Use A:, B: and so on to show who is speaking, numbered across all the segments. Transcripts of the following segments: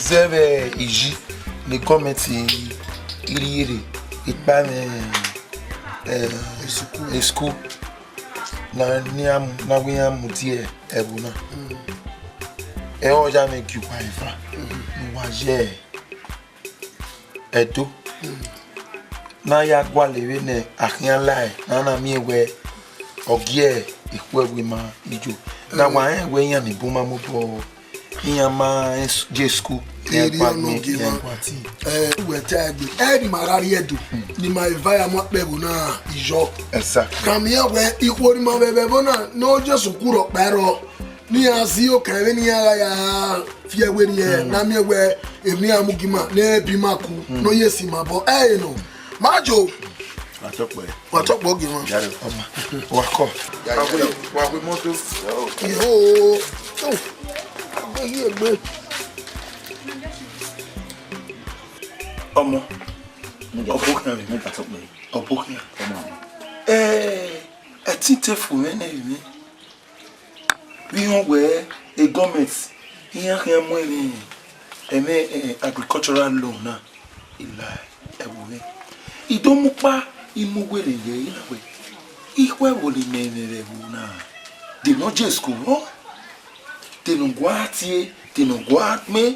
A: observe iji ni committee iri ipane school na niam na gwiam mutie ebuna e oja make you ifa no waje Edo na ya gwalewe ne ahian lai na mi ewe ogie ikwewe ma ijo na wa ewe yan ni buma mo bo yan ma je school
B: eri ono giwa wete agbe ni marari Edo ni ma environment pebu na ijo
A: exactly
B: kam ya we ikwori ma bebe bona no je sukuro pero ni asi o kan ni ya fiewe ni na mi ewe emi amugima na bi maku no yesi mabo no majo watokpo gima
A: yare oma wako wa gbe moto
B: yo ye gbe
A: ọmọ ọbọkan mi mẹ́ta tó pé ọbọkan ti te fún mi ní bí wọ́n wẹ́ a government ìyẹn kí ẹ mú ẹ̀mí agricultural loan náà ìlà ẹ̀wọ̀n ìdómúpa ìmúwèrè yẹ ìlàwẹ̀ ìwẹ̀ wò lè mẹ́rin rẹ̀ wò náà dènà jẹ́ school wọ́n dènà gbọ́ àti dènà gbọ́ àmẹ́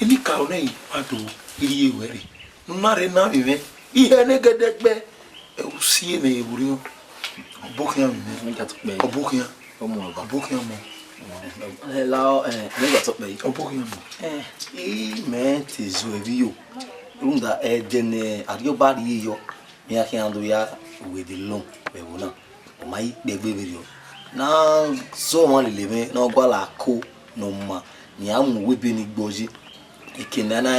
A: ini ka ona yi pato iri ewere nnare na bebe ihe ne gedegbe usie na eburi obokia mi obokia mo
C: la ne ga to pe
A: obokia mo
C: me ti zo evi yo runda dene ario bari yo mi a kiando ya with the loan be wona o mai gbegbe beri yo na so mo le me na gwala ko no ma ni amu webe ni gboji ikina na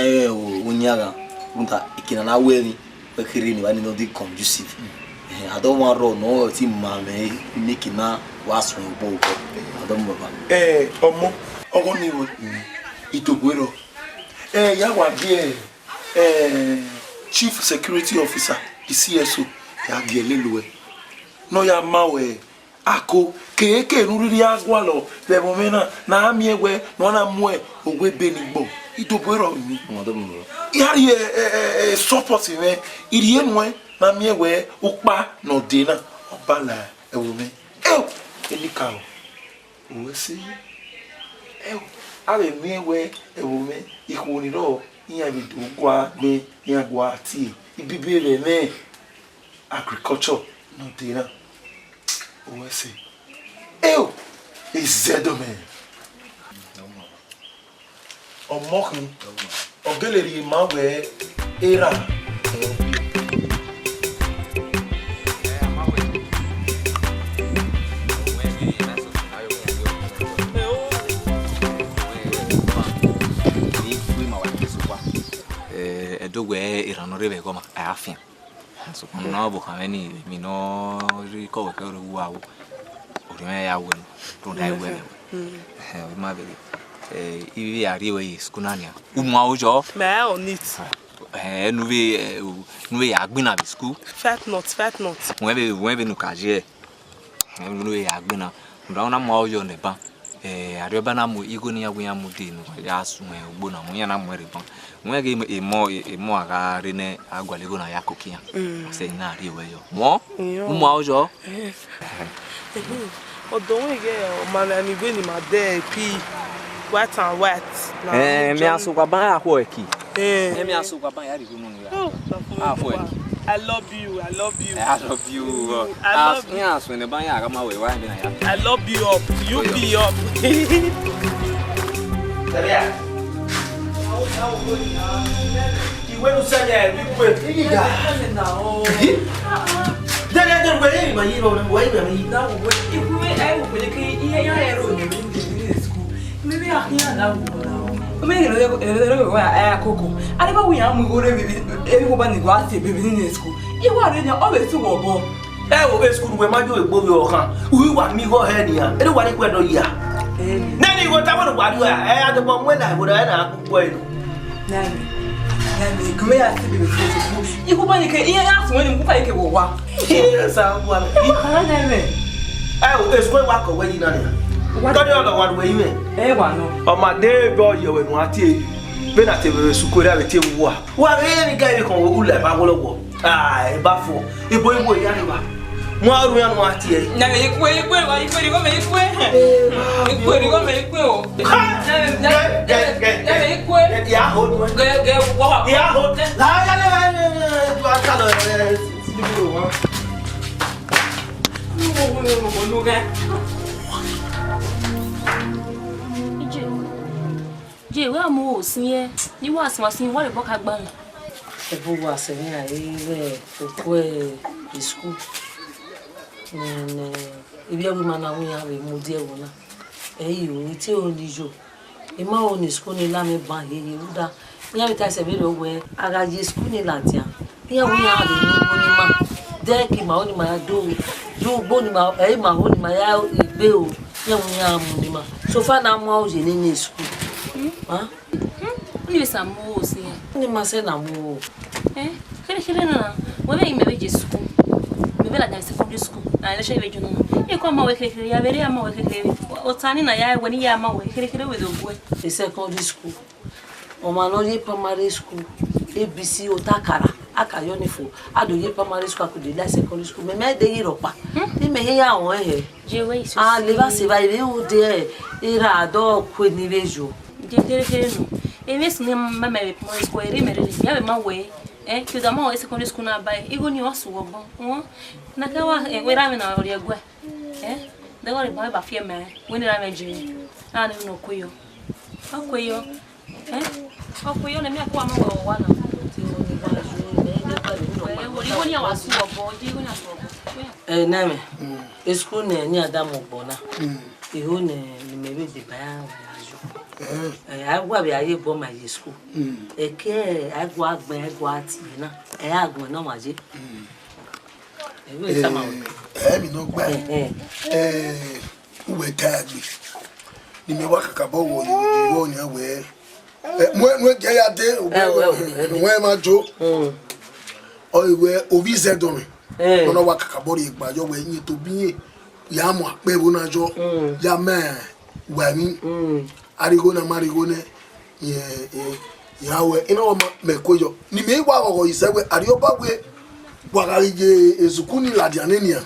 C: onyaga unta ikina na weni bekiri ni wani no di conducive I don't want ro no ti ma me nikina waso bo I don't baba
A: omo ogo ni wo itogwero ya wa bi chief security officer the CSO ya bi eleluwe no ya mawe ako keke nuriri agwalo be momena na ami ewe no na mue Owebe ni gbo idobero mi ya support me iri enwe na mi ewe upa no de na obala ewume enika o we si ale mi ewe ewume ikuni ro iya bi dogwa me ya gwa ti ibibere me agriculture no de na o we si izedo me ọmọkùn ọgẹlẹri máa wẹ era
D: Edo we irano rebe goma afia so no bo kameni mi no ri ko we ko wa wo ori me ya wo no dai we ma be ibi ariwe skunania umwa ojo
E: me on it
D: nuwe ya gbina bi school
E: fat not
D: webe nu kaje nuwe ya gbina ndaona mwa ojo ne ba ariba na mu igo ni yagu ya mu de nu ya sunwe ogbo na mu ya na mu riba nwege emo aga rene agwalego na yakokia se na ariwe yo mo umwa ojo
E: odonwege o mama mi gbe ni ma de pi wet and wet.
D: Me asuka ban akwo eki.
E: Me
D: asuka ban ya rigo nunu ya. Akwo eki.
E: I love you.
D: I love you. Asu ne ban ya ga ma we wa bi na ya.
E: I love you up. You be up.
F: Daria. Iwe nu sanya bi pe. Iga. Daria we ma yi ro we ma yi na we.
E: Iwe ai wo pe ke iye ya ero ni mi school. Maybe I can't now. Maybe I cocoa. I never we are moving everyone in Guati, baby in school. You are in your always to go.
F: Owebe school we ma jo egbo yo kan. We wa mi go head ya. E wa ni kwedo ya. Nani go ta won wa ri ya. A do bo mwe na go da na akukwo eno.
E: Nani come ya ti be school. You go ba ni ke iya ya so ni ku ka ike wo wa.
F: Sa wa.
E: Na me.
F: Owebe school wa ko we ni na ni. What do you know what way?
E: Eh, one.
F: On my day, boy, you will want to. Benard Sukura with you. What any guy you can ula Bawolo? Ah, Bafo, a boy, Yaniba. More than what ye.
E: Now you quit, you go make quit. You go make quit.
F: Yeah, hold on. Get walk. Yeah, hold
G: Je, where am I seeing? You was seeing what a book had been.
H: The book was saying, I for school. And if you woman, we have a moody one. You, it's only you. In my own school, in Lame Ban, you would have. We have a video where I got your school in Latia. Here we are the new there came my own my do bony my own my bill. Young Yamma. So far, I'm out in school. Huh?
G: You some more, see.
H: You must say no more.
G: Eh? When you may school, maybe like secondary school. I shall let you know. You come away here, you are very amaway. Or turning a year when you are away here with a boy. A secondary school. Or my primary school. ABC or Takara. Akayonifo. I do your primary school could do that secondary school. Me made the Europa. They may hear away. Ah, leave us if I do there. Era dog quid nivejo. E mesmo minha mãe me escolhe primeiro ele já me way que o da mão esse quando escuna vai e goni osso bom na kawa e era me na ori agua da agora vai ba fia me when era me je no kuyo akuyo akuyo na minha kwa mão wana goni awasu bom goni asu
H: name escu ne ni adamu bona iho ne me be de ba agwa bi aye bo my school eke agwa ti na agwa na maje sama
B: mi no gba uwe tagbi ni me waka ka bo wo yo ni we mo je ya de we ma jo o iwe obi ze do mi no waka ka bo ri gba yo we yin to bi ya mo ape bo na jo ya me wa mi arigo na marigo ne yawe ina o mekoyo ni me wa gogo isewe arioba we wagarije ezukuni ladianenia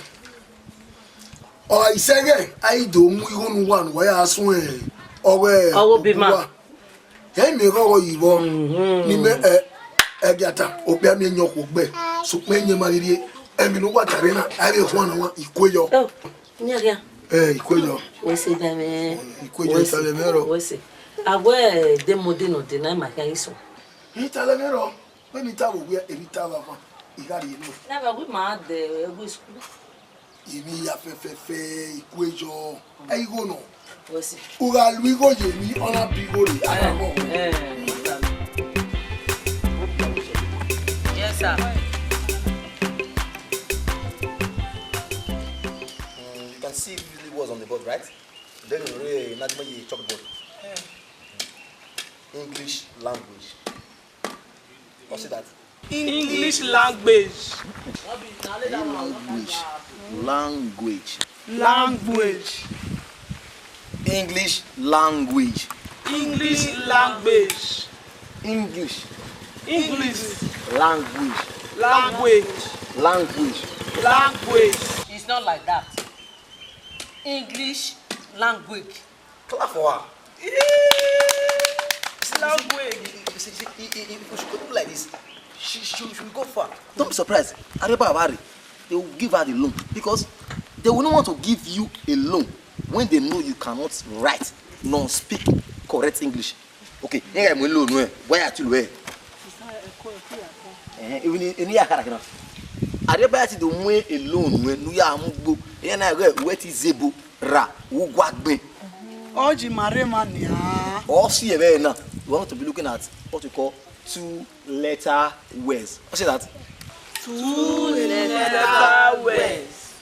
B: o isege aido mu ihonu wan wa ya sun owo bima ye me gogo yibo ni me egata opia mi nyoku gbe so pe nye mariri emi no watare na ari ho na wa ikoyo
H: nyaga
B: ikoyo
H: wese dame
B: ikoyo talemero
H: wese agwe demode no de na ma kan iso
B: talemero we ni tawo we erita ba fa igari no
H: na ba we ma de egu school
B: imi ya fefefe ikoyo aigo no
H: wese
B: uga luigo yemi ona bigori akabo
H: yes sir.
C: You can see the words on the board, right? Then you read Najma chalkboard. English language. What's that?
E: English language.
C: Language.
E: Language.
C: English language.
E: English language.
C: English.
E: English
C: Language.
E: language.
C: Language.
E: Language.
H: It's not like that. English language.
C: Clap for her.
E: Language.
C: If she could do like this, she will go far. Don't be surprised. Areba Abari, they will give her the loan because they will not want to give you a loan when they know you cannot write nor speak correct English. Okay, why are you where? Even in the Akara. Areba ti do mu a loan when you are mugbo. Yana wet is zebo ra ugwagbe.
E: Oji maremania.
C: All see a now. We want to be looking at what we call 2-letter words. What's that?
E: 2-letter words.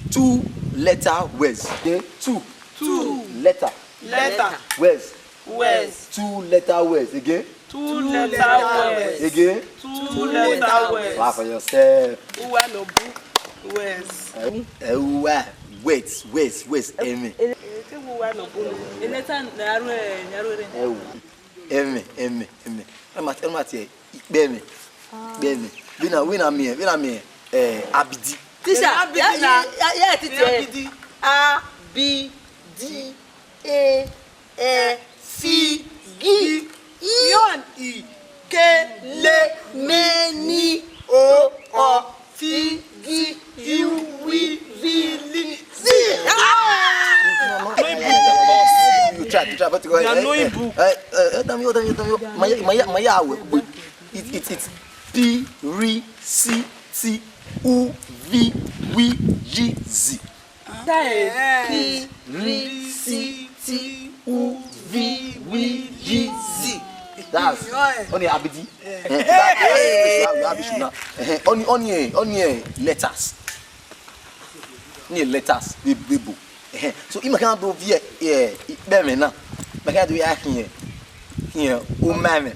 C: 2-letter words. Okay? Two-letter words. 2-letter words. Again.
E: 2-letter words.
C: Again.
E: 2-letter words.
C: Laugh for yourself.
E: Words.
C: Words. Amen.
E: wa no bolo. Eleta na aro nyarore.
C: Eme. Amati beme. Bina me. Abidi.
I: Tisha, yeah, Abidi. A B D A C G Yon I K L M N O F G U V V L Z.
C: You try, but go ahead. It's P R C T U V W G Z.
I: P R C T U V W G Z.
C: That's only Abidi. Only letters. Ni letters. Bibu. So you can't do here. Them now. I can't do here. Here, umame.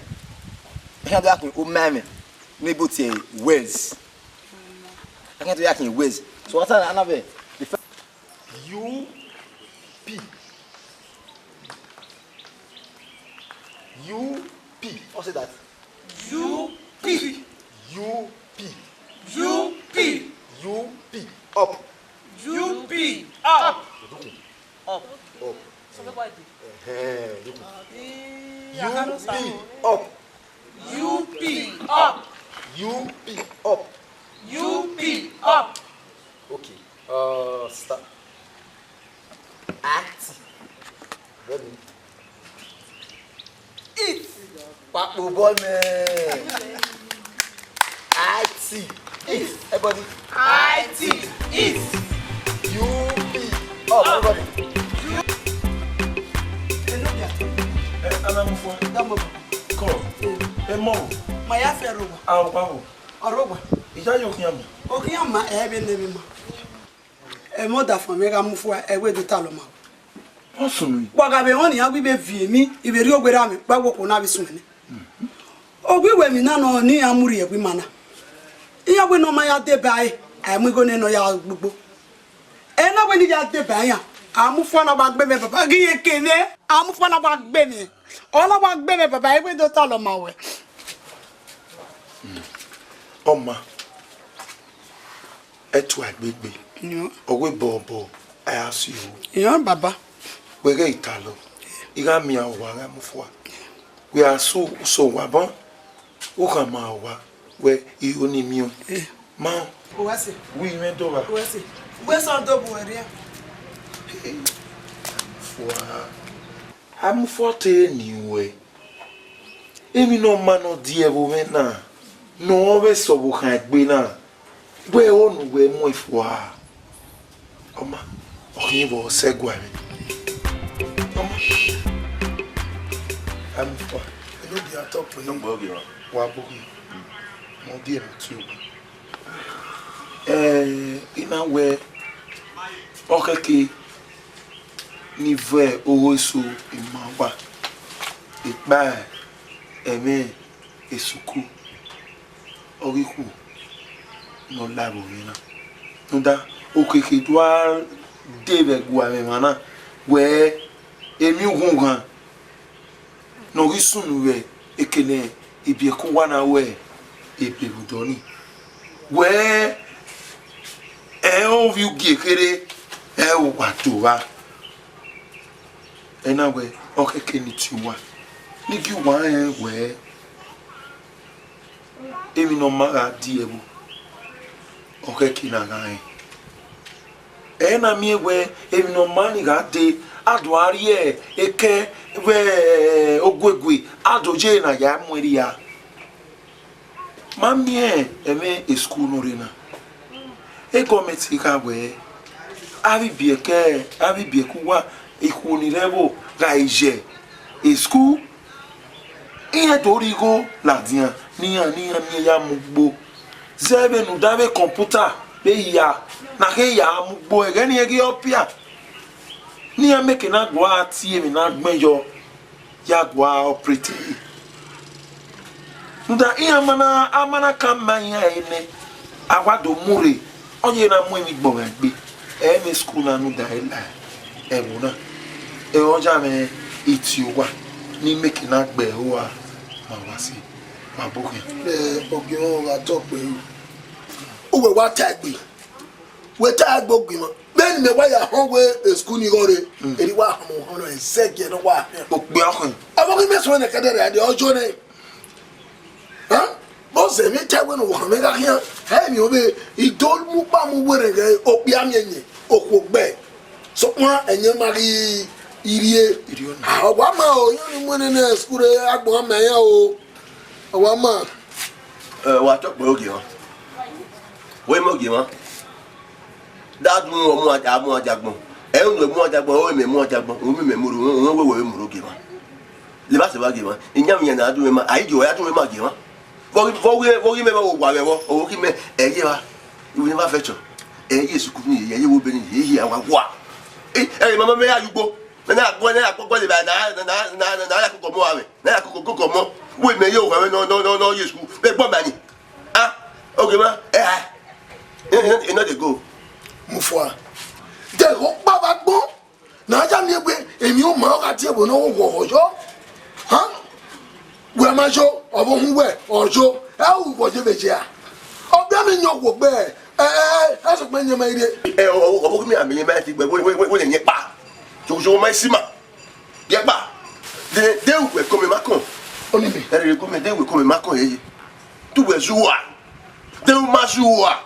C: I can't do acting umame. Maybe say words. I can't do acting words. So what's another?
A: U P. What's that?
I: U P.
A: Up.
I: U P. Up.
E: So what do?
A: Up.
I: U P. Up.
A: Okay. Start. Act. Ready.
I: Eat.
A: Papu boy man. Act. Eat. Everybody.
I: IT. Eat.
A: U-P. Up. Everybody.
I: Maya Ferroba. Oroba. Okiyama ebe nebima. E moda for me ga mufu ewe do taloma.
A: Awesome.
I: Wagabe oni agbi be vie mi iberi ogbere ami gbagbo ko na bi sunni. Ogbi we mi na no ni amuri egbi mana. Iya gbe no maya de bai amu go ne no ya gbogbo. E no gbe ni ya de bai ya. Amufu na ba gbe me baba gi ekene. Amufu na ba gbe mi. Ola ba gbe me baba ewe do taloma we.
A: Oma. Etu agbegbe. Owe bobo. I ask you.
I: Yo baba.
A: We get Italo. Iga mi awa ga mufwa. We are so wabon. Uka ma awa. We I oni mio. Ma.
I: Owase.
A: We mendova.
I: Owase. We so double area.
A: Fwa. I'm forte anyway. Emi no mano die bo na. No we so bu kan gbe na. We onu we mo ifwa. Oma. Oyin bo segwa mi. I'm for. I know they are top for you. Wabugi. Mon dear, too. In a way, okay, nive owosu imawa. Iba, eme, esuku. Oriku. No labo, mina. No da, okay, kidwa, deve guame mana. Where emi hungan. No risunu we ekele ibi ko wana we ibi budoni we o vi ugi ekere o wato wa ena we okeke ni tiwa ni ki wa we emi no mara di ebu okeke na gan ena mi we emi no mani ga de aduari eke we ogwegwe adoje na ya mweri ya mamie eme school no rena e gọọmenti ka we abi bieku wa iku ni level ga ije school ihe torigo la dia ni ya mugbo zebe nu dawe computer be ya na ke ya mugbo e ni egi opia ni ya make na gwa tie mi na gbeyo ya gwa operate nda iya amana kama ya ene agwado mure onye na mu mi gbo gbe e mi school na nu da ela e mu na e oja me itiwa ni make na gbe wa ma wa si ma bokin
B: oge won ga talk pe o we wa tagbe we tagbo gbimo ben me wa ya hon we school ni gore eri wa hon hon e sege no wa
A: o gbe akun
B: abogi me so na kadere ade ojo ne ha bo se mi tagbe no wa me ga yan he mi obe idol mu pa mu were ge o pi amenye o ko gbe so won enye mari irie wa ma o yan ni mo ne na school agbo ma yan o wa ma
J: wa to pe oge won we mo ge won dad mu o mu ajagbon e un mu ajagbon o me mu ajagbon o me muru won we muru ge won le ba se ba ge won inyam yen na adu me ma aijo ya tun me ma ge won vogi me ba wo wa wewo o ki me eye wa iwe ni ba fe cho eye suku ni eye wo Benin eye awa wa mama me ayugbo na agbo le ba na la koko mo ave na koko mo we me yo wa no yesku be gbon ba ni ah okay ma no dey go
B: mufwa de ho pa ba gbon na ja mi egbe emi o ma o ka ti ebo no wo ojo ha we ma jo obo hu we ojo e u wo je beje a obi mi yan wo gbe aso pe nyan ma ire
J: obo mi ami ma ti gbe wo le yen pa jojo ma sima ye pa de we ko me makon
B: oni mi
J: ere ko me de we ko me makon ye tu we zuwa de ma zuwa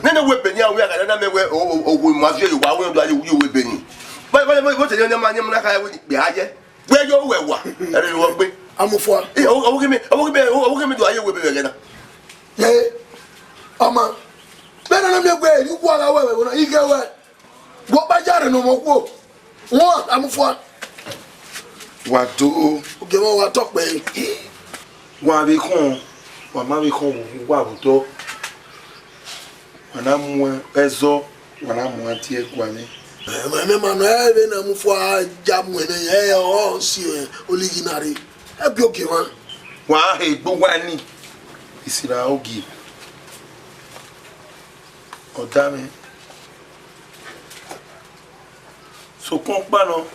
J: nene we Benin awe aga na me we owo ma fi yo wa we ndo aye we Benin bo te ne ma nyem na ka we be aye we yo we wa ere wo gbe
B: amufwa
J: owo ki me do aye we be we na
B: ye ama bena na me gbe ni ku ala we na ige we go ba jare no mo ku won amufwa
A: wa do
B: oge mo wa talk pe
A: wa be kon wa ma be kon wa buto wana mu ezo wana mu antie kwame
B: me ma no e na mufwa jamu ne e o si oliginary e bi oge
A: wa he gbo wani isira ogi odame so kon pa no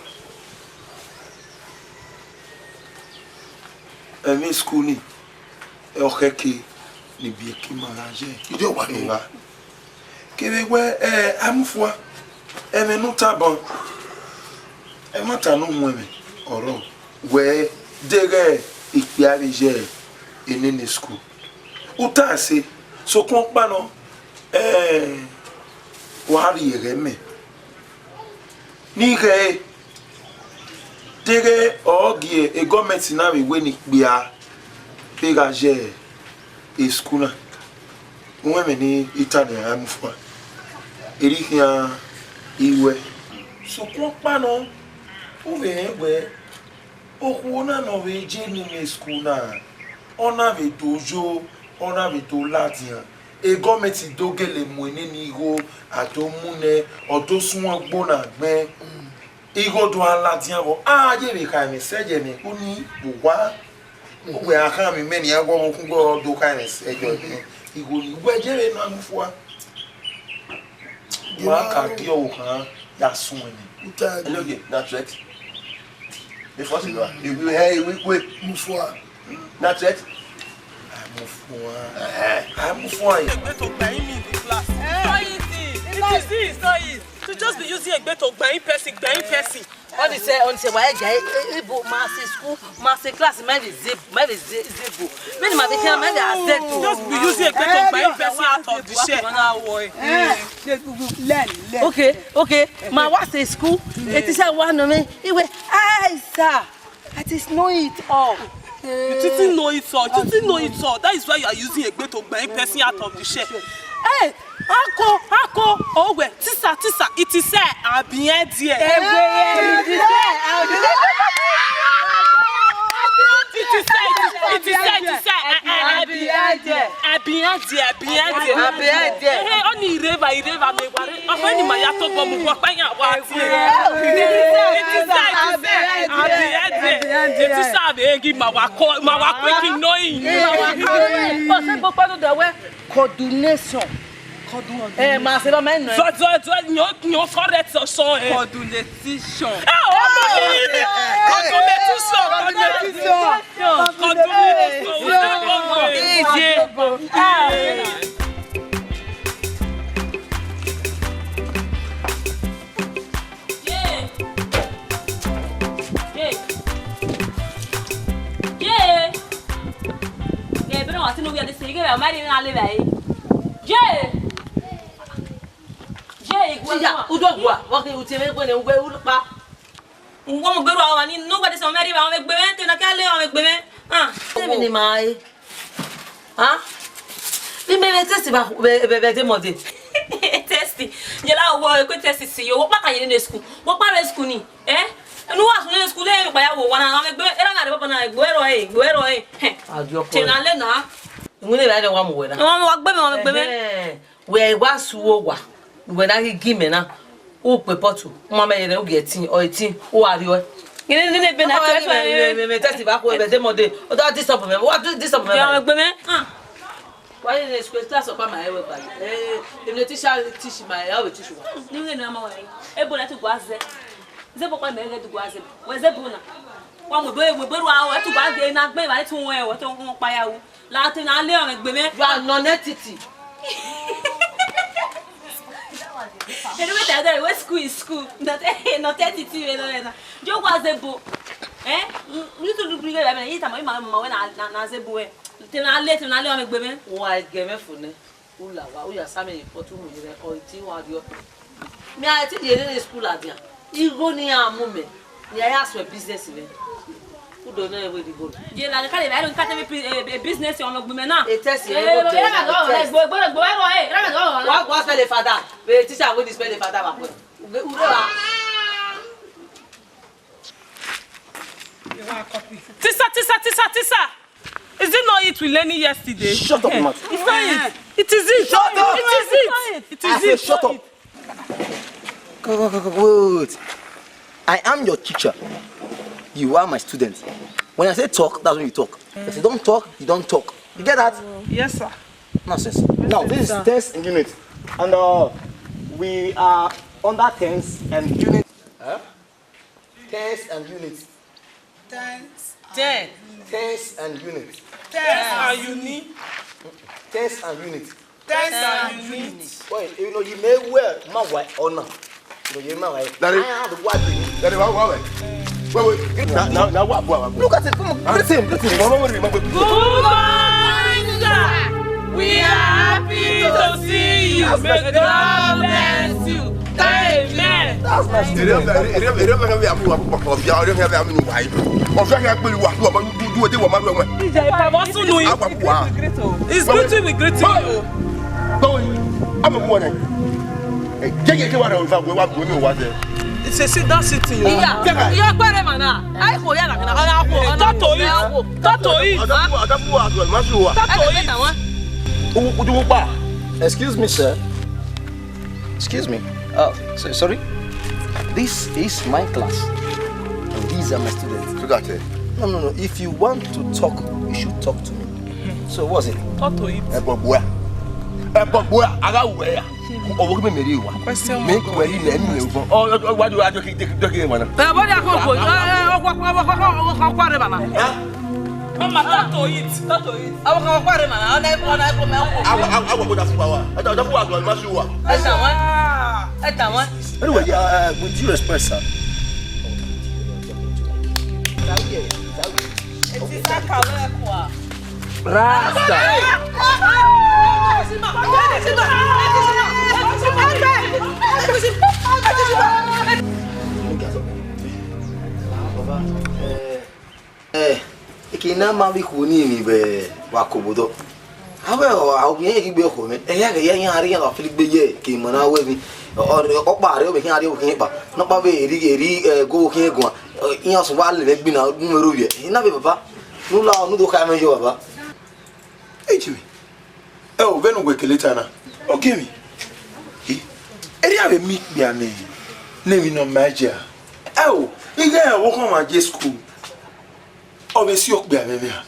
A: emi school ni e o keke ni bi ki maraje
B: ide wa ni
A: kebe we amufwa emenu tabon e mata no mu eme oro we dere ipe areje enene school uta se so kon pa no wa ri ere me ni re dere ogie e government na we ni bia pegaje e school na won ni itani amufwa erihia iwe so kon pa no o we okwu na no we je ni school na ona we dojo ona we to latin e government dogele mu ni igo adomune odosun ogbo na gbe igo do latin bo je be ka mi seje mi ku ni buwa we aka mi meni agwo mo ku go do ka ni sejo ni igo ni we je na mfua ma ka ki o kan ya sun ni
J: look na threat the first you will hey we
B: mufwa
J: na threat
A: I'm fine.
H: To just be using a bit of buying person.
G: What they say on say why able master school, master class, maybe zip. Many my became maybe I said to
H: just be using a bit of buying person out of the share. Okay. My what's a school? It is a one of me. It was sir. That is know it all. You didn't know it all. That is why you are using a bit of buying person out of the share. Hey, Uncle, oh well, tisa, it is said, I'll be here, dear. It is said, only river, only my yato bomb, coordination. Eh, ma c'est pas maintenant.
E: Nyo forêt so eh.
K: Condolation.
H: We was wowa when I give me now. Oh, Pepotu, Mamma, you get 18 or 18. Who are you? You didn't been tested back with the demo day. Without this supplement, what do this supplement? Why didn't you school class upon my way? If the teacher teach my other teacher, you know, able to go as the book I made to go as it was a buna. One would be to go out and not be like to wear what on fire. Latin, I live with women, you are non-entity. Anyway, that was school, not entity. Joe was a book. Eh? You to look at me, my mamma when I was a boy. Then I let him alone with women. Why, give me for me. Ula, we are summing for 2 minutes or 2 audio. May I tell you in school again? You go near a moment. I asked for business event. Who don't know where to go? You like I don't cut a business on a woman now. It tests you. What was the father? The teacher would spell the father.
E: Tisa. Is it not it we learned yesterday?
J: Shut up, man.
E: It's not it. It is it.
J: Shut up.
E: It is it.
J: Shut up. Good. I am your teacher. You are my student. When I say talk, that's when you talk. If you don't talk, you don't talk. You get that?
E: Yes, sir.
J: Nonsense. Now, this is test and unit. And we are under tense and unit. Tense and unit.
H: Tense
J: and unit.
E: Tense and unit.
J: Tense and unit.
E: Tense and unit.
J: Wait, you know, you may wear my white or not. You know, I have the white thing. That is wait. Now what? Look at it. Come on. Listen.
E: Good morning, sir. We are happy to see you. May God bless you. Amen.
J: That's my student.
E: It's good to be greeting you.
J: I'm a woman.
E: It's a sit-down sitting.
H: You're quite man. I go
J: Excuse me, sir. Excuse me. Sorry. This is my class. And these are my students. No. If you want to talk, you should talk to me. So what's it?
E: Talk to it. Question.
J: Make query name. Oh, what do I do?
E: Mama, talk to it.
J: Anyway, with due respect, sir. Kina mami kuni mi be wakobodo. Awe o yen ki gbe ko mi. Eya ge yen ari yan afili gbe ye ki mo na we mi. O pa re o be kin ari o kin pa. No pa be eri go kin egun. Iyan so wa le gbi na numero wie. Ina be baba. Nu la nu do ka me jo baba.
A: Ejiwe. O venu gwe keleta na. O gemi. Eri ave mi bia ne. Ne mi no magia. O, ige wo ko ma je school. O be si okpe amemia.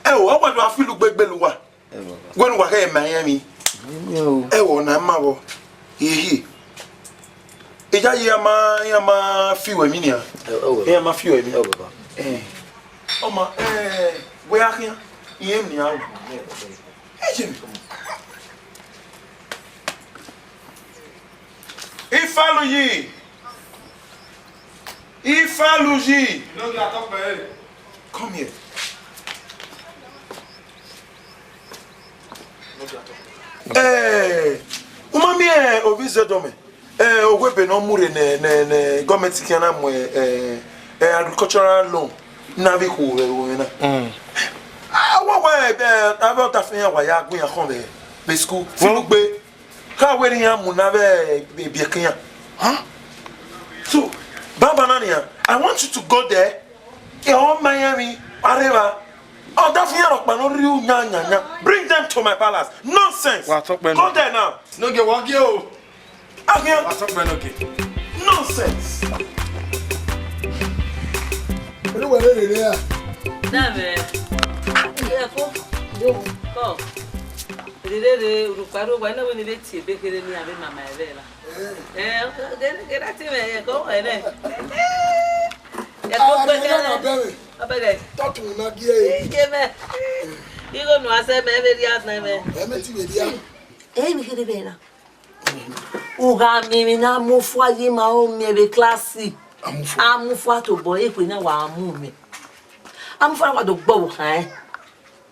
A: O wa do afilu gbegbe lu wa. When we are in Miami, I want a mabo. He. Yama few a minia. Yama few a minia. Oh, my, we are here. Yam, Ifaluji. Ifaluji. Come here. Umami ovize dome. Owebe no mure ne government kiana mo agricultural loan na bi ko we na. About afia wa ya gun ya kon be school. Filugbe. Ka we ni amu na be kian. Huh? So, Baba Nania, I want you to go there. In Miami, whatever. Oh, that's here. Bring them to my palace. Nonsense. Go there now.
F: No get walk you.
A: Nonsense.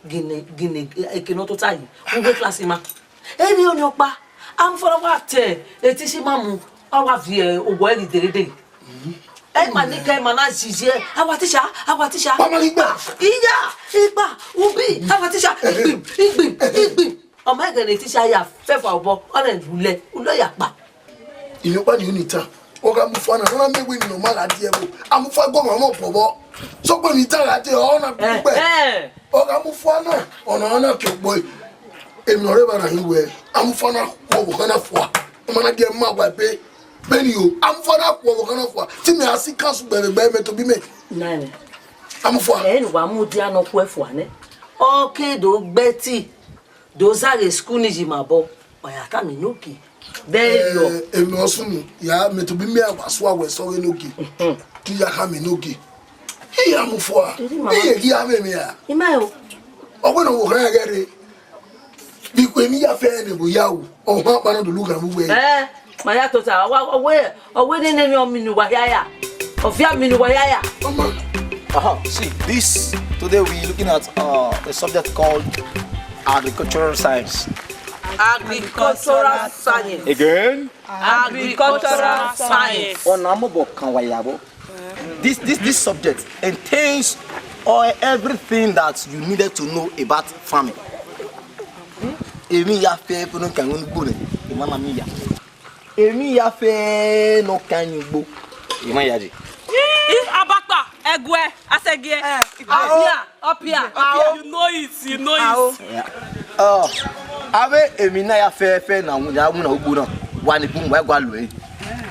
H: Gine ekinoto tayi ugbe class ma eri oni opa am for what etisi mamu awa vie owo eri derede ma ni kai mana jije awa tisha igba ubi awa tisha igbi o ma gele tisha ya fefa obo ona dule ulo ya pa
B: inopa ni unita oga mu fana na mewe ni no mala die bo amufa go mo pobo so pe mi tara te ona gbe oga mu fana ona ke boy emi ore ba na hiwe amufana wo kana fo mana die ma gba pe beni o amufana wo kana fo ti me asi kasu bebe me to bi me
H: nane
B: amufa
H: en wa mu dia no ku efo ane okay do gbeti do zare school ni jimabo oya ta mi noki there yo
B: emi osun ya me to bi me awaso awe so we noki ki ya ka me noki e amufa e gi ame me ya
H: imayo
B: ogwe no wo kana gere bi ko emi ya fe ne bo yawo o ha pa no do luga mu we
H: maya to ta owe ni o minu wa yaya ofia minu wa yaya
C: See, this today we're looking at a subject called agricultural science.
H: Agricultural science.
C: Again?
H: Agricultural science.
C: This subject entails everything that you needed to know about farming. Emi ya fe no kan ngbo ne, imama mi ya. Emi ya fe no kan ngbo, imama ya ji.
E: Abakpa, egwe, asegie. Up here. You know it.
C: Abe emi na ya fe na mu na ugbo na. Wa ni bum wa gwa lo e.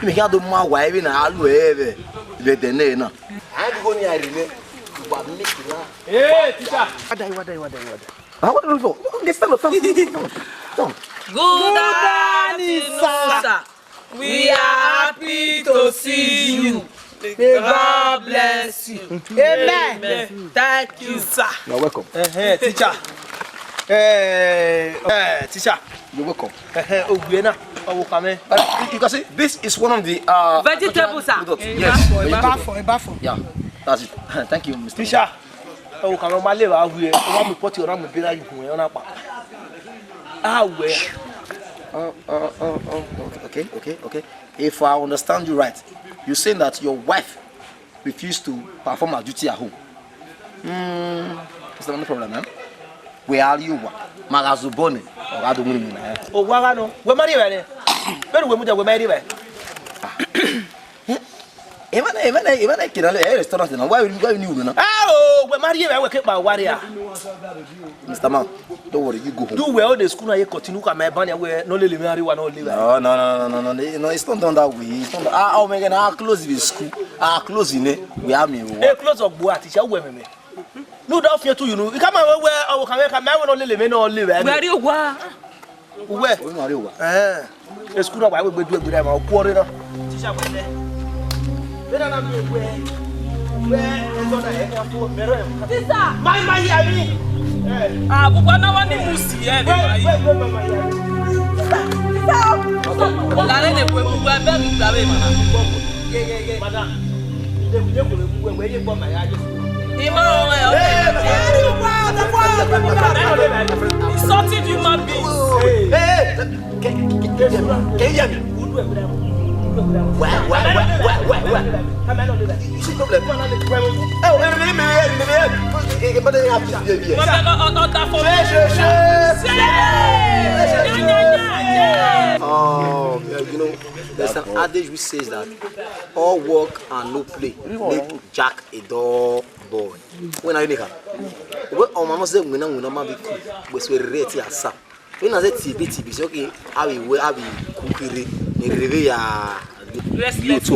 C: Mi ka do ma wa e na alu e be de ne na. An go ni arime. Wa mi kila.
F: Teacher.
C: Wadai. What are you doing?
E: Good morning, sir. We are happy to see you. May God bless you. Amen. Thank you, sir.
C: You're welcome.
F: Teacher. Teacher.
C: You're welcome.
F: You
C: can see this is one of the
E: vegetables, sir.
C: Yes.
I: Bafo.
C: Yeah. That's it. Thank you, Mr.
F: Teacher. Oh, come on, my level. I will put you around the pillar. You go on up.
C: Okay. If I understand you right, you're saying that your wife refused to perform her duty at home. That's not a problem, man. Where are you? Magazubone or Adomuni?
F: Oh, Wagano. We're married. But we're married.
C: Even I can restaurant. Why you know?
F: Oh, we're married. I will keep my warrior.
C: Mr. Man, don't worry, you go home.
F: Do well the school I continue my banner where no lily marry one only.
C: No, it's not done that way. It's not oh my god, I'll close the school. I'll close in it. We have me.
F: Hey, close up boy, teacher women. No don't fear to you know. You come and where I will come no live no live.
E: Where you wa?
F: Where? The school of I will do with them or quarter. Teacher went there. Then I'm where is on the head of Sister, my I mean. Ah, but one one musi eh. La ne po bu ba be mi sabe mana. Yeah. Madam. They will where you go my age. Insulted human beings. Can you hear me? Where?
C: You know, there's an adage which says that all work and no play make Jack a dull boy. When I make her, when mama said we not be cool, we rate ya sa. When I say TB, say okay, I will cookery, restlessness.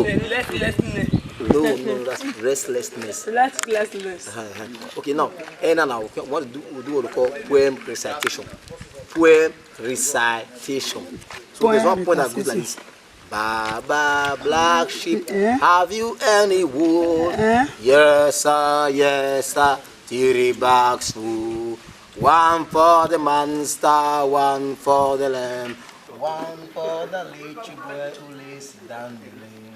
C: No, that's restlessness.
E: Restlessness.
C: Okay, now, and now, what we do what we call poem recitation. Poem recitation. So there's one point that goes like this. Baba, black sheep, have you any wool? Yes, sir, 3 bags full. 1 for the monster, 1 for the lamb, 1 for the little boy who lays down the lane.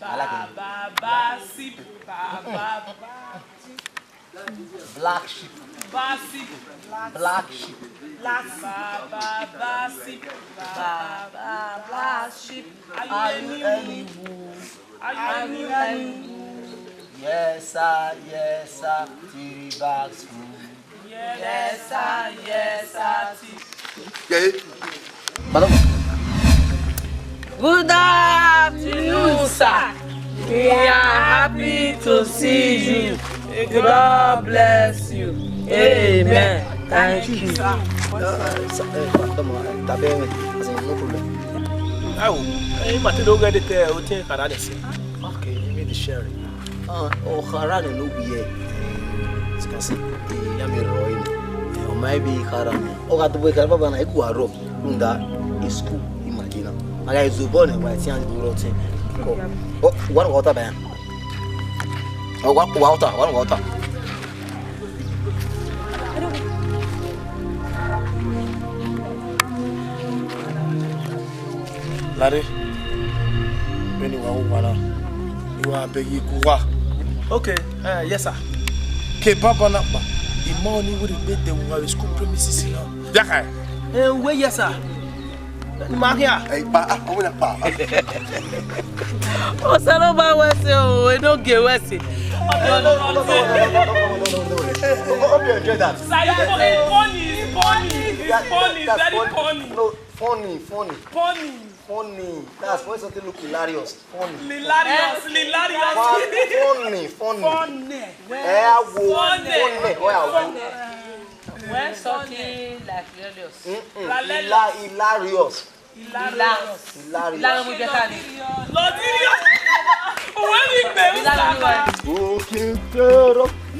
E: Baba, sheep, Baba.
C: Black sheep.
E: Black sheep. Are you any wool?
C: Yes, sir, 3 bags full.
E: Yes, sir.
C: Madam.
H: Good afternoon, sir. We are happy to see you. God bless you. Amen. Thank you.
C: No problem. Okay, you mean the sherry. Harani no be here. It's because I'm Roy. Or maybe Harani. Oh, at the way, Carabana, I go a rope. Unda is school. Imagine. I is born and white young routine. Oh, 1 water ban. Oh, 1 water.
A: Larry, when you are begging Kuwa.
F: Okay, yes sir.
A: Ke Baba Napa, the money would be the school premises. Daka.
F: Where yes sir. Maria.
J: Hey, pa, I want pa.
H: Oh, Saloma was we don't get West.
J: No. Funny. That's why something look hilarious. Funny.
H: When something like
C: Hilarious.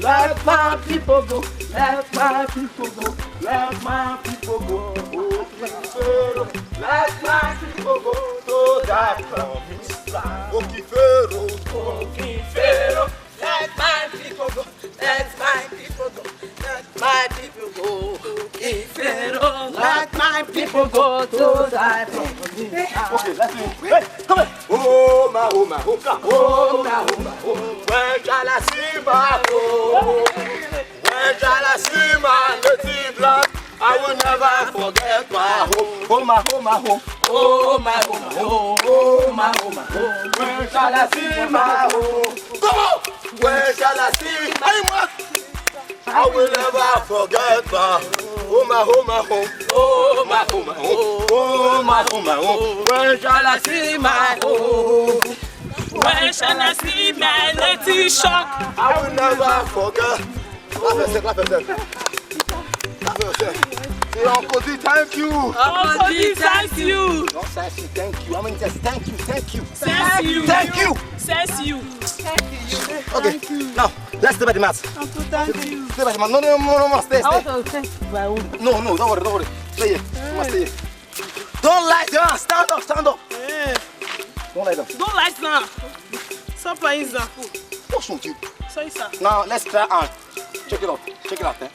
F: Let my people go. Let my people go. Let my people go. Let my people go to that promised land. Okifero. Let my people go. Let my people go. Let my people go. Okifero. Let my people go to that promised land. Okay, let's do it. Hey, come on. Oh my. When shall I see my home? When shall I see my native land? I will never forget my home. Oh my home. When shall I see my home? Come on! When shall I see my home? I will never forget my home. Oh my home. When shall I see my home?
E: When shall I see my native shock?
J: I will never forget. Clap yourself. Say, Uncle D, thank you.
E: Uncle D, thank you.
J: Not say thank you. I mean just thank you.
E: Thank you.
F: Okay. Now, let's stay by the mat.
I: Uncle, thank you.
F: Stay by the mat. No. Stay.
G: I want to take my own.
F: No, don't worry. Stay here. You must stay here. Don't lie down. Stand up. Don't lie down.
E: Don't lie now. Stop lying, sir.
F: What's wrong with you?
E: Sorry, sir.
F: Now, let's try and check it out. Check it out, eh?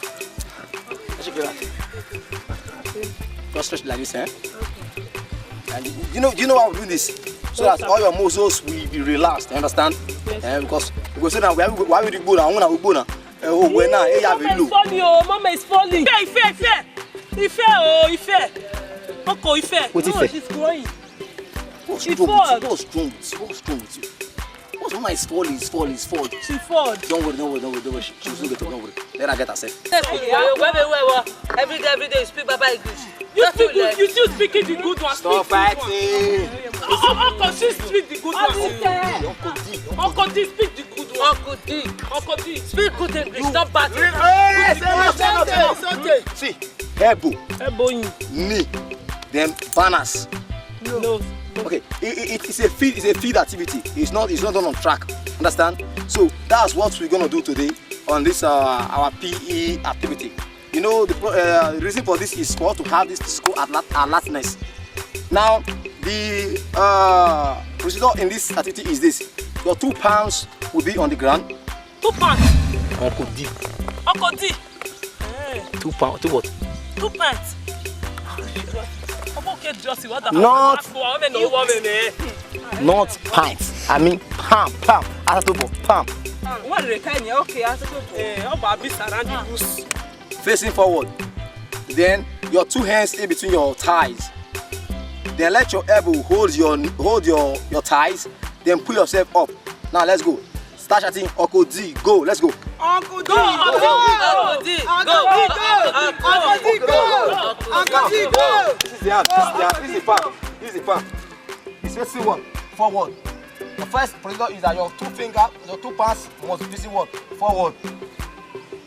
F: Let's check it out. Just stretch like this, eh? Okay. And you know why we're doing this? So that all your muscles will be relaxed, you understand? Yes. Because say now, why would you go now? Oh, when now,
E: Mama is falling. Ife. Uncle, Ife.
F: What Ife?
E: She's growing.
F: What's wrong with you? What's Mama is falling? She falls. Don't worry. She will get up, don't worry. Let her get herself.
H: Every day you speak Baba English.
E: You still speaking the good one.
F: Stop fighting.
E: Uncle, she speak the good one. Uncle D, speak the good one. Uncle D,
H: speak good English. Stop battling.
E: It's okay.
F: See, Ebo,
E: Knee.
F: then banners.
E: No.
F: Okay, it's a field activity. It's not done on track. Understand? So that's what we're gonna do today on this our PE activity. You know, the reason for this is for us to have this school at latness. Now, the procedure in this activity is this: your 2 pounds will be on the ground.
E: 2 pounds.
F: Uncle D.
C: 2 pounds. 2 what?
E: 2 pounds.
F: Not pints. I mean palm. Palm. Facing forward. Then your 2 hands in between your thighs. Then let your elbow hold your thighs. Then pull yourself up. Now let's go. Start shouting Uncle D, go. Let's go.
I: Uncle D,
E: go.
F: This is the arm. This is the palm. It's facing one. Forward. The first procedure is that your 2 palms must be facing one. Forward.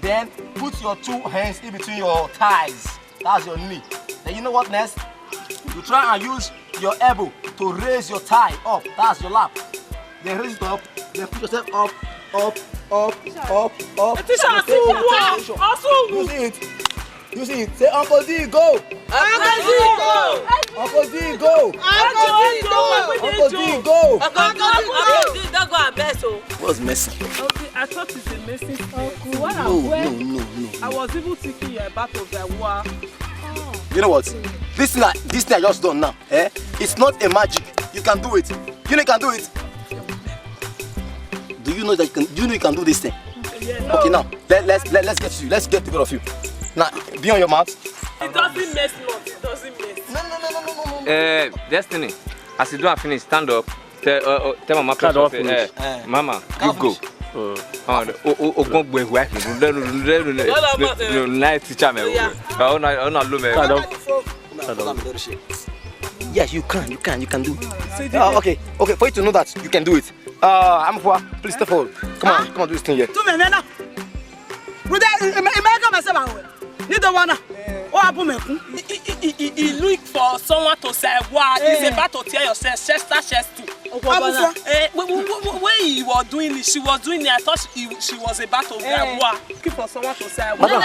F: Then put your 2 hands in between your thighs. That's your knee. Then you know what next? You try and use your elbow to raise your thigh up. That's your lap. Then raise it up. Then put yourself up. Using it. Say Uncle D, go.
E: Uncle D, go.
H: Don't go and mess.
F: What's messy?
E: Okay, I thought it's a messy.
F: No.
E: I was even thinking about the war.
F: You know what? This thing I just done now, it's not a magic. You can do it. You know you can do it. Do you know that you can do this thing?
E: Yeah, no.
F: Okay, now let's get to you. Let's get together of you. Now be on your mat.
E: It doesn't mess.
F: No.
D: Destiny, as you do not finish, stand up. Tell Mama finish. Mama, you go.
F: Yes, you can do it. Okay, for you to know that you can do it. Amfua, please step forward. Come on, do this thing here.
E: He look for someone to say, wow, he's about to tear yourself, chest to. When he was doing it, she was doing it, I thought she was about to looking for someone to say, wow.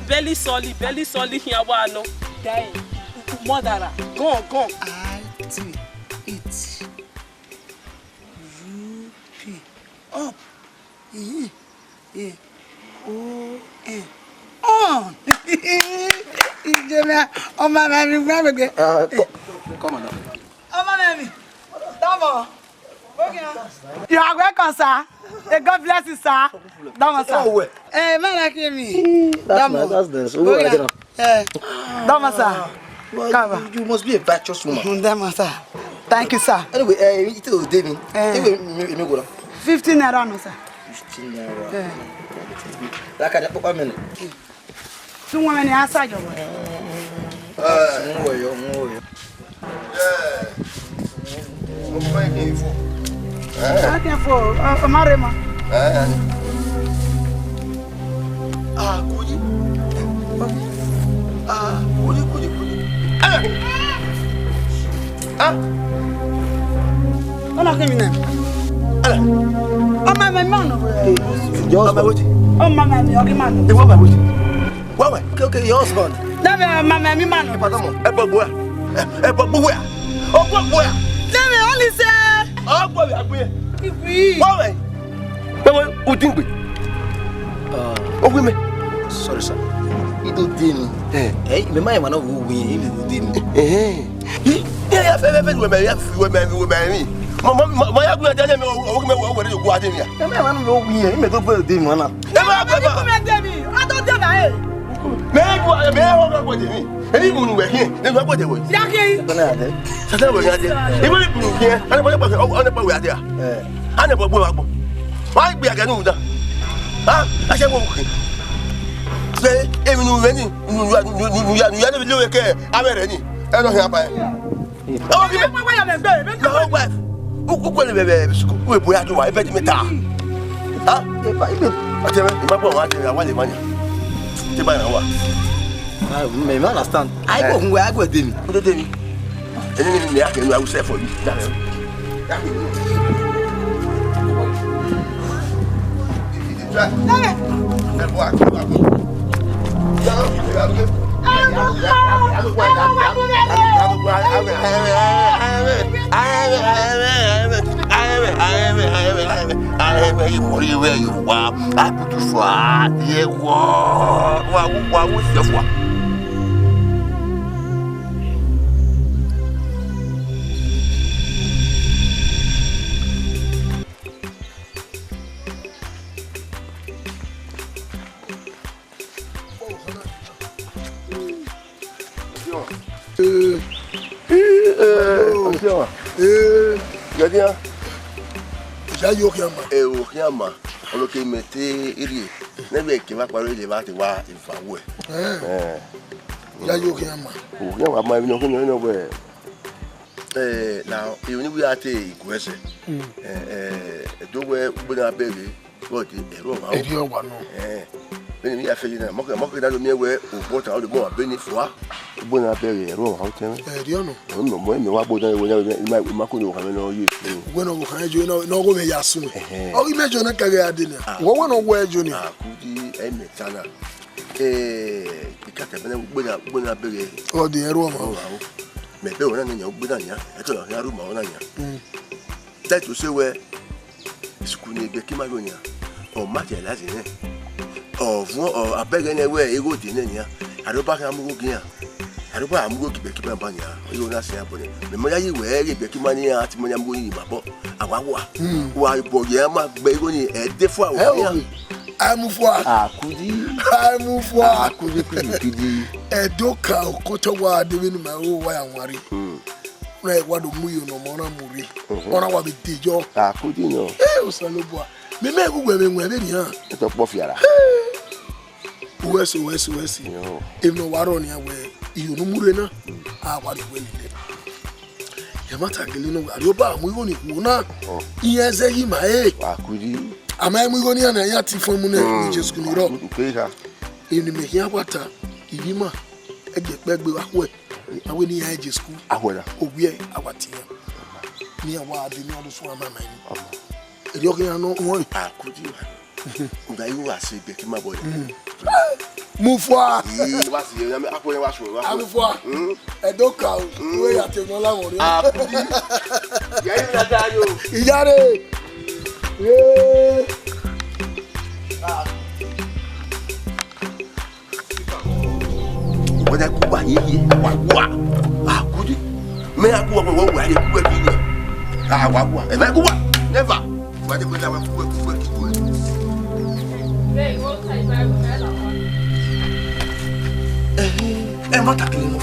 E: Belly solid here, no. Mother, go.
I: It. Up. On. Oh, my baby,
F: Come on now.
I: Oh, my baby. Double. You are welcome, sir. God bless you, sir. Double, sir. Hey, man, like me.
F: That's nice.
I: Double, sir.
F: You must be a virtuous woman.
I: Double, sir. Thank you, sir.
F: Anyway, it was David.
I: 15 naira, no, sir.
F: 15 naira. Like I put a minute.
I: 2 women outside your way.
J: Ah, kudi. Ah, kudi. Ah.
I: Ona ke mi na. O ma me man no.
J: Just my what?
I: O ma me o ke man.
J: What my what? What? Okay, your husband.
I: Na me ma me mi man.
J: Patamo. E bo boya. E bo boya. O bo boya.
I: Na me only say.
J: O bo boya.
I: Ibi.
J: What? Baba, o dingbe. O gbe me.
C: Sorry, sir. Ido demi. Me my man wo win, Ido demi.
J: Ya fe we me. Mo ya gbe jale me o me wo re go ade mi.
C: Me my man wo win, me go go demi na.
J: E ma gbe ba.
I: Me demi. I don't dey na e.
J: Me ho go demi. Eni bu nu we hin, ne go de wo.
I: Ya ke.
C: Na ade.
J: Sasa we ade. E mo bu nu hin, ana bo we ade a. Ana bo wa gbo. Wa gbe aga nu da. Ha? A se wo ku. Se emi nu we ni, nu ya ne le we ke amere ni. E no hin apa e. O ki me
I: wa ya me gbe. Me
J: no wife. U ko le bebe we boya do wa e be di meta. Ha?
C: E ba ibe.
J: Ate me, ma bo wa ade wa le manya. Te ba na wa.
C: Me understand. I go demi.
J: O de demi. Eni ni me ake nu I will say for you. Gadia.
B: Ja yo kiama.
J: O kiama. O ke mete iri. Nebe ke va paro ile ba ti wa ifawo e.
B: Ja yo kiama.
J: O kiama ma bi no ko no we. Now you ni we ate igwese. Do we gbona bere. What ero ma.
B: Eri o wa no.
J: Beni mi afe na mo ke da lo mi we o bota o de mo beni fwa. Gbona bere ero ma o ten.
B: Eri o no.
J: No mo mi wa gbona we ma ko ni o ka me no yi.
B: Bueno go kan ejo no go me yasu no. O gi mejo na kage ade ni. Wo no go ejo ni.
J: Akudi e metana. Ikata bena gbona bere.
B: O de ero ma.
J: Me be wona nya gbona nya. E to ya ru ma wona nya. That to say where school ni be ki ma lo nya. O ma je la je ne. O fun o abege ne we ego di ne nya. Ado ba kan amugo gian. Ado ba amugo ki be ki ba nya. Yo na se abone. Me mo ya yi we re be ki ma ni ati mo nya amugo ni ma bo. Awawa. Wa ibo ye ma gbe ego ni e de fu awo nya.
B: Amufwa.
J: Akudi.
B: Amufwa.
J: Akudi kudi.
B: Edoka okoto wa de ni ma o wa yanwari. Right, what do you know, Mona Muri? Ona wa be dejo.
J: Akudi no.
B: O salobo. Me ku gwe me nwe be ni ha.
J: To po fiara.
B: Wesi.
J: Yo.
B: If no waro ni awe, iyo no mure na. Wa de we ni. Yamata gele no ari oba mu igo ni ku na. Iye ze yi ma e.
J: Akudi.
B: Ama mu igo ni na ya ti fun mu na Jesus ku ni ro.
J: Keka.
B: Eni me hia kwata. Ibi ma. E de pegbe wa we. Awe ni ya Jesus ku.
J: Ahola.
B: Owie awati. Ni awa ade ni odo so ama ma ni. Eri o kiyan no won.
J: Akudi. Nga yi wa se be ki ma boy.
B: Mufwa.
J: Wa se ya me apo yen wa so wa.
B: Amufwa. Edoka o. We ya te no la won ri.
J: Akudi. Ya yi na da yo.
B: Iyare.
J: Wọ́n kú wà yíyí wà àkúdí mẹ́ra kú wà wọ́n wà ní kú ẹ̀kí ni àwà wà ẹ̀fẹ́ kú wà nẹ́fà wà ní kúta wà kú ẹ̀kí kú ẹ̀. Ẹ má tàkìlì mọ́.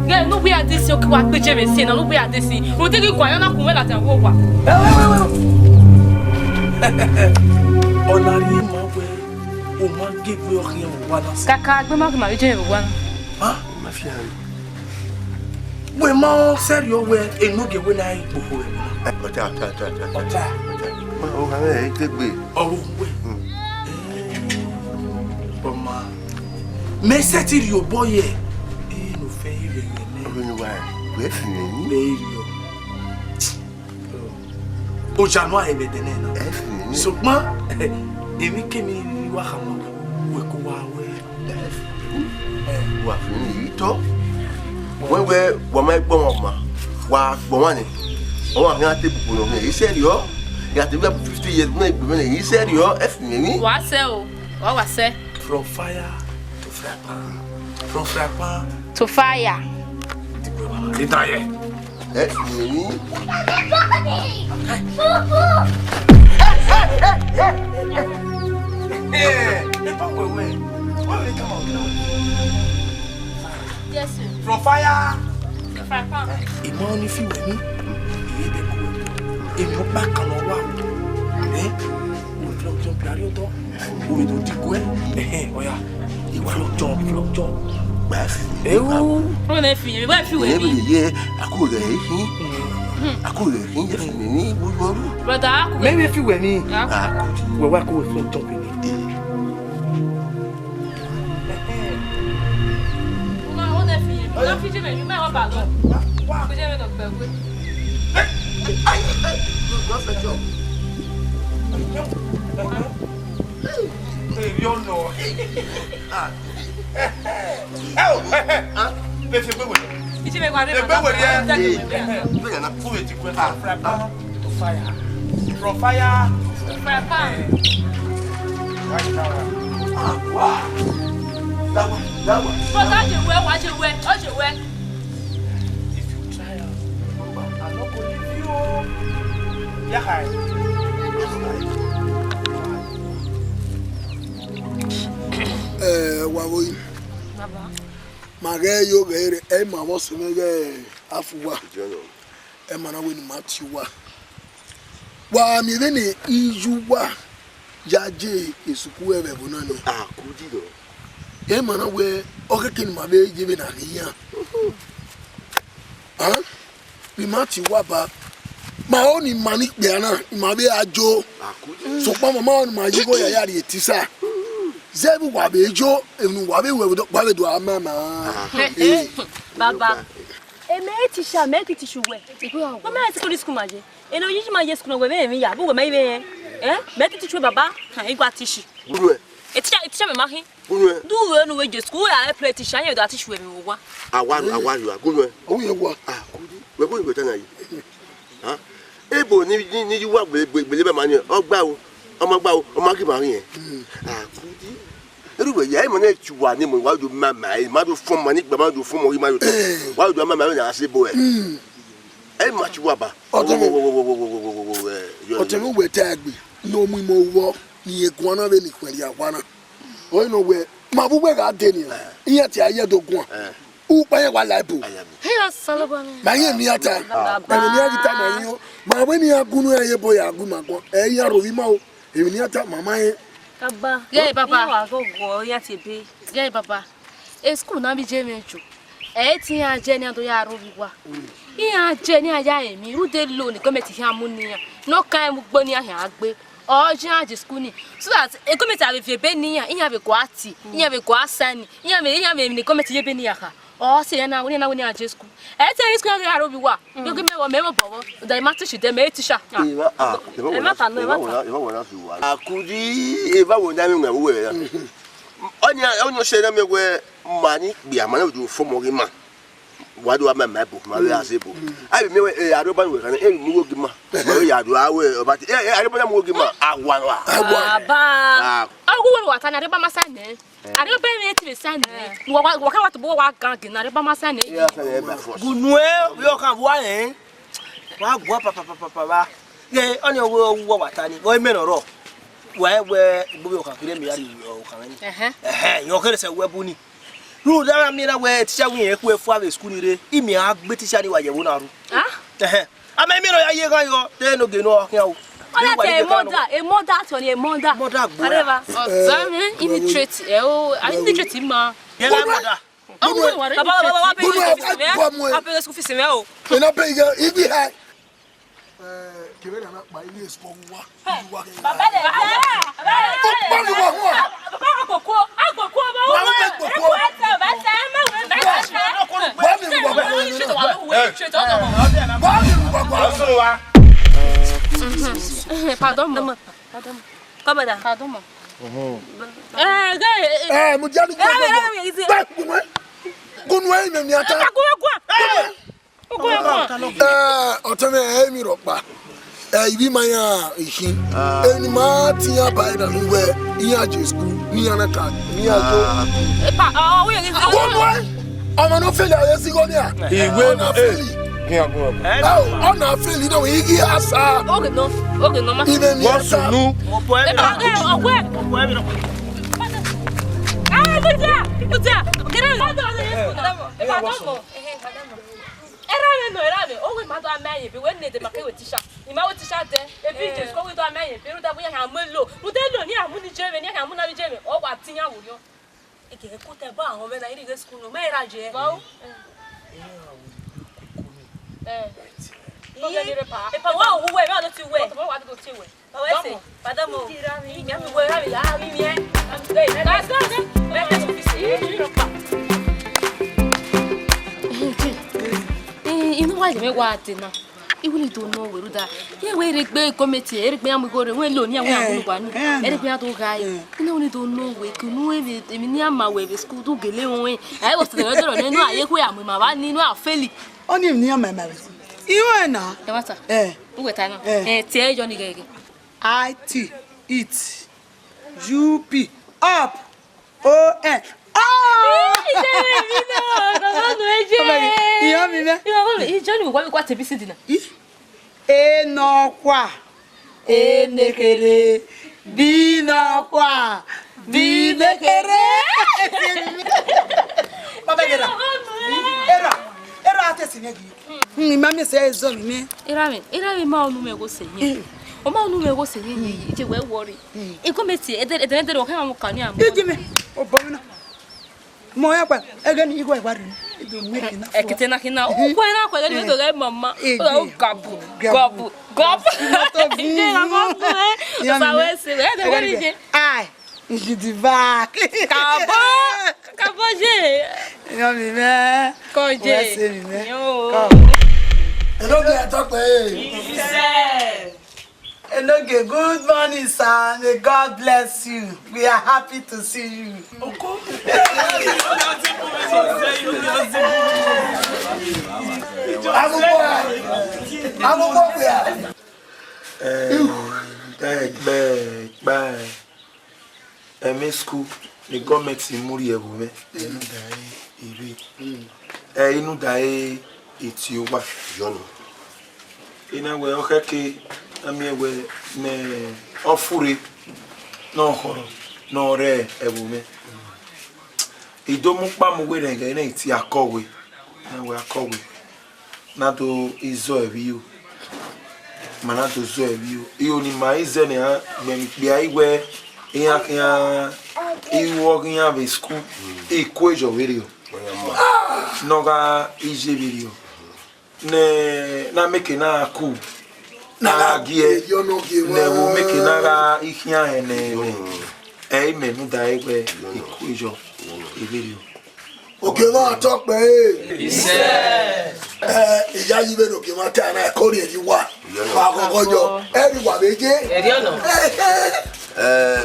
G: Gẹ́gẹ́ ló gbé adé sí ọkọ̀ wa pé jẹ́mi sí iná ló gbé adé sí mo tẹ́lẹ̀ kọ́ ayọ́nà kùn wẹ́lá tẹ̀ wọ́ wà.
A: Ọ̀nà rí máa wẹ̀ o máa gé pé ọkàn yẹn wà lásán.
G: Kàkà gbé má kì máa rí jẹ́ ìrù wa.
J: Má fi hàn.
A: Wẹ̀ máa sẹ́rí ọwẹ́ enúgẹ̀ wẹ́ náà ìgbòho rẹ̀.
J: Ọ̀tá.
A: Ọ̀tá.
J: Ọ̀rọ̀ kan ẹ̀ tẹ́gbẹ̀.
A: Ọ̀rọ̀ wẹ̀. Mais c'est il boy. Et nous fait il
J: Ouais,
A: au Januar et maintenant. Seulement, et mi kemi wa kama we ko wa we.
J: Wa fini ito. We wa mai gbon ma. Wa gbon wa ni. O wa kan te bubu no me. Ise ri o. Ya te 50 years na igbe me. Ise ri o. E fini ni.
G: Wa se o. Wa se.
A: From fire to frappant. From frappant
G: to fire.
A: Détaillé.
J: Eh, fini.
G: Yes, sir.
A: From fire.
G: To frappant.
A: Et moi, on y fait, oui. Il est des coups. Et nous, pas quand on voit. Eh? On fait un jump, là, on est au tigoué. Eh, regarde. Il va le jump.
J: Bref.
A: Eh, où?
G: On est fini. Ouais, fini.
J: À cause de lui. À cause de lui, il fini.
G: Brother,
A: même if you were me,
J: Ah,
A: we're working with no jumping.
G: on est fini. On a fini, mais on va pas. Vous avez notre bébé.
A: You know.
G: Ici, mais quoi?
A: From fire.
G: Frappant. Brother, je vais.
A: If you try, I'm not going to leave you. Yeah, hi.
B: Wawoyi. Mage yo gere e ma wo se mege afuwa. E mana we ni matiwa. Wa mi be ni ijuwa jaje esuku ebe bo na ni.
J: ah, kudi do.
B: E mana we okeke ni ma be jebe na ni ya. Ah? Bi matiwa ba. Ma o ni mani pe na, ma be ajo.
J: Ah, kudi.
B: So pa mama o ni ma jigo ya ya ri etisa. Zebu wabejo enu wabewe do wabedo amama.
G: Baba. E me tisha me tishuwe. Mama ati school maje. E no yiji maje school we me ya bu we mai be. Me tishuwe baba. Ha igwa tishi.
J: Bunwe.
G: E tisha me mahi.
J: Bunwe.
G: Du we no we je school ya play tisha ya do tishuwe me wo.
J: Awaru you bunwe.
B: O ye wa.
J: Ah, kudi. We go go tana yi. Ha? Ebo ni you wa gbele be mani ogba o. Ọmọ gba o, ọmọ ki ma rin yẹn. Ah, kudi. Eruwe ya mo na tuwa ni mo wa do mama e ma do fun mo ni gba ma do fun mo ri ma do. Wa do mama na ase bo e. E ma tuwa ba.
B: Otemi we tagbe no mu mo wo ni egun na be ni kweri awana. O no we ma bu we ga de ni. Iye ti aye dogun. U pa ye wa laibu.
G: Hey salaba.
B: Ma ye mi ata. Ma ni agita na yin o. Ma we ni agunu eye boy agu ma gbon. E yan ro wi ma o. Èmi ni ata mama yẹn.
G: Baba. Yeah, Baba. Wa go go ya ti be. Yeah, Baba. E school na bi je menchu. E ti ya je ni ado ya ro bi wa. Iya je ni aya emi ru de lo ni gọọmenti hi amu ni ya. No kan mu gbo ni ahia agbe. O je aje school ni. So that e gọọmenti ave fe be ni ya, iya be kwa ati, iya be kwa sani, iya me ni gọọmenti ye be ni ya ka. O se ya na we ni aje school. E ti school ya ro bi wa. Yo me wo bowo. Da ma ti shi de me ti sha.
J: Akudi eva wo na mi nwa wo ya. Onyo se na me we mani bia mana do fo mo ma. Wa do ma ma bo ma we asebo. Abi me we ado ba we kan e mi wo gi ma. We ya do awe o ba ti ado ba mo gi ma awa wa.
G: Aba. Agu wo wa tan ade ba masa ne. Ade ba me ti be san ne. Wo ka wa to bo wa gan gi na ade ba masa ne.
F: Gunwe yo kan wa yen. Wa gwa papa ba. Ye oni wo watani. Wo me no ro. Wa we bo kan kire me yari o kan ni. Yo kere se we bu ni. Ru dara mi na we teacher wi e ku e fu ave school ni re. Imi agbe teacher ni wa ye wo na ru. Ah? Ama mi no ya ye kan yo. Te no ge no kan o.
G: Ola te a mother to ni a mother.
F: Mother gbo.
G: Whatever. Examine illiterate. I illiterate ma.
F: Ye la mother.
G: Baba apele school fees me o.
B: E na pay ga ibi ha. Kebe na pa ile school wa.
G: Baba de.
B: Baba ni wa ho.
G: Baba akoko ba o. Pardon. Comment ça? Pardon.
B: Mo jadi Gunwe me mi ata. Otome mi ropa. Ibi maya ihin. Eni ma ti ya bai da we iya je school ni anata ni ajo. Gunwe. Omo no fail ya si go ni a. Iwe na fail. On a fait l'idée où il y a ça.
G: Ok, non, ma fille.
B: Il est ça. Nous.
G: I will do no with that. Here we regret committee, Eric Miam go away, Lonia, Eric Miato guy. You only don't know we could know it. Miama wave school to get away. I was the other, and I am with my one, Nino, Philly.
I: Only near my marriage. You are now.
G: What I tell Johnny Gay.
I: IT, it, UP, up, ON.
G: Johnny, what to be sitting?
I: No qua, nekere, be no qua, be nekere. Era testing you. Mammy says, me.
G: Era ma no go say. O ma no go say, you will worry. It committee, at the end of the Kanya.
I: Give me. Oh, Bona. Moya, again, you go about it.
G: Ekitena kina ukwana kwa gani wewe mama gabu ndela mama sawe siwe de gorije
I: ai njidiva
G: kabo je
I: yo mi me
G: koje yo
B: Edoge atope
I: Edoge, good morning, sir. May God bless you. We are happy to see you.
A: School, the government in Muri Owebe. Inu dae itiwa jono. Ina we okeke ami we ne ofure no horo no re ewume. Idomu pa mu we renga na iti akowe. Na we akowe. Na do izo ebiu. Mana do zo ebiu. Iyo ni maize ne ha bia iwe iya working have a school equation video noga ije video na make na cool na gie ne wo make na ga ihia ene menu da egbe equation video
B: okay na talk pe iya yi be no ke ma ta na ko ri wa agogojo everyone beje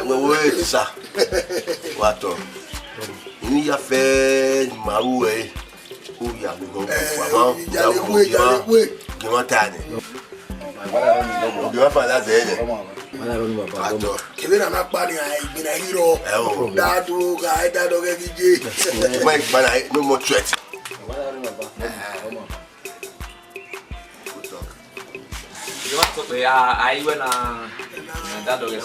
J: wewe sa wato ni ya fe mawe o ya go kwa tani o fa la zele wato
B: kebera na pa ni ai bina hero dadu ga dadu ge gije
J: mai bana no more threat
D: yo to ya ai buena dado que